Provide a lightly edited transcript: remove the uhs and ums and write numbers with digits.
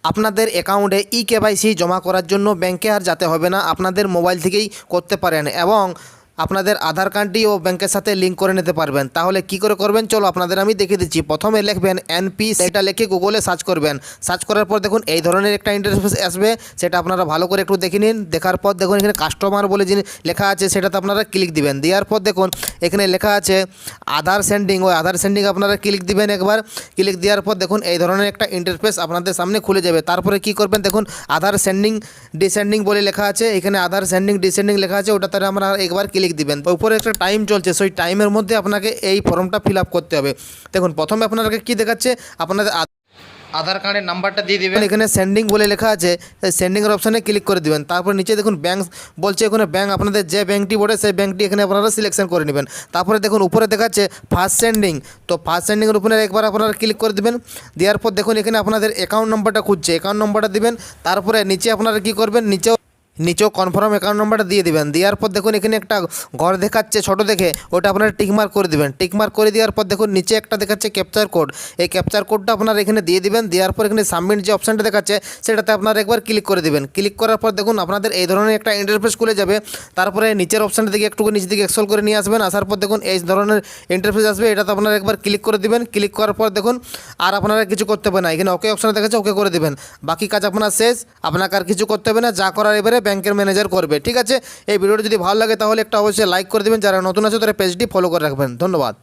আপনাদের অ্যাকাউন্টে কেওয়াইসি জমা করার জন্য ব্যাংকে আর যেতে হবে না, আপনাদের মোবাইল থেকেই করতে পারেন এবং আপনাদের আধার কার্ডটিও ব্যাংকের সাথে লিঙ্ক করে নিতে পারবেন। তাহলে কি করে করবেন চলো আপনাদের আমি দেখিয়ে দিচ্ছি। প্রথমে লিখবেন এনপি, সেটা লিখে গুগলে সার্চ করবেন। সার্চ করার পর দেখুন এই ধরনের একটা ইন্টারফেস আসবে, সেটা আপনারা ভালো করে একটু দেখে নিন। দেখার পর দেখুন এখানে কাস্টমার বলে যিনি লেখা আছে সেটাতে আপনারা ক্লিক দিবেন। দেওয়ার পর দেখুন এখানে লেখা আছে আধার সেন্ডিং, ওই আধার সেন্ডিং আপনারা ক্লিক দিবেন একবার। ক্লিক দেওয়ার পর দেখুন এই ধরনের একটা ইন্টারফেস আপনাদের সামনে খুলে যাবে। তারপরে কি করবেন দেখুন আধার সেন্ডিং ডিসেন্ডিং বলে লেখা আছে, এখানে আধার সেন্ডিং ডিসেন্ডিং লেখা আছে, ওটাতে আমরা একবার ক্লিক দিবেন। উপরে একটা টাইম চলছে, সেই টাইমের মধ্যে আপনাকে এই ফর্মটা ফিল আপ করতে হবে। দেখুন প্রথমে আপনাকে কি দেখাচ্ছে, আপনাদের আধার কার্ডের নাম্বারটা দিয়ে দিবেন। এখানে সেন্ডিং বলে লেখা আছে, সেন্ডিংয়ের অপশানে ক্লিক করে দিবেন। তারপর নিচে দেখুন ব্যাঙ্ক বলছে, এখানে ব্যাঙ্ক আপনাদের যে ব্যাঙ্কটি বলে সেই ব্যাঙ্কটি এখানে আপনারা সিলেকশন করে নেবেন। তারপরে দেখুন উপরে দেখাচ্ছে ফার্স্ট সেন্ডিং, তো ফার্স্ট সেন্ডিংয়ের উপরে একবার আপনারা ক্লিক করে দেবেন। দেওয়ার পর দেখুন এখানে আপনাদের অ্যাকাউন্ট নম্বরটা খুঁজছে, অ্যাকাউন্ট নম্বরটা দিবেন। তারপরে নিচে আপনারা কী করবেন, নিচেও কনফার্ম অ্যাকাউন্ট নাম্বারটা দিয়ে দেবেন। দেওয়ার পর দেখুন এখানে একটা ঘর দেখাচ্ছে ছোটো দেখে, ওটা আপনারা টিকমার্ক করে দেবেন। টিকমার্ক করে দেওয়ার পর দেখুন নিচে একটা দেখাচ্ছে ক্যাপচার কোড, এই ক্যাপচার কোডটা আপনারা এখানে দিয়ে দিবেন। দেওয়ার পর এখানে সাবমিট যে অপশানটা দেখাচ্ছে সেটাতে আপনারা একবার ক্লিক করে দেবেন। ক্লিক করার পর দেখুন আপনাদের এই ধরনের একটা ইন্টারফেস খুলে যাবে। তারপরে নিচের অপশানটা দিকে একটু নিচের দিকে এক্সল করে নিয়ে আসবেন। আসার পর দেখুন এই ধরনের ইন্টারফেস আসবে, এটাতে আপনারা একবার ক্লিক করে দিবেন। ক্লিক করার পর দেখুন আর আপনারা কিছু করতে হবে না, এখানে ওকে অপশানে দেখাচ্ছে, ওকে করে দেবেন। বাকি কাজ আপনার শেষ, আপনাকে আর কিছু করতে হবে না, যা করার এবারে ব্যাংকের ম্যানেজার করবে। ঠিক আছে, এই ভিডিওটি যদি ভালো লাগে তাহলে একটা অবশ্যই লাইক করে দেবেন, যারা নতুন আছে তারা পেজটি ফলো করে রাখবেন। ধন্যবাদ।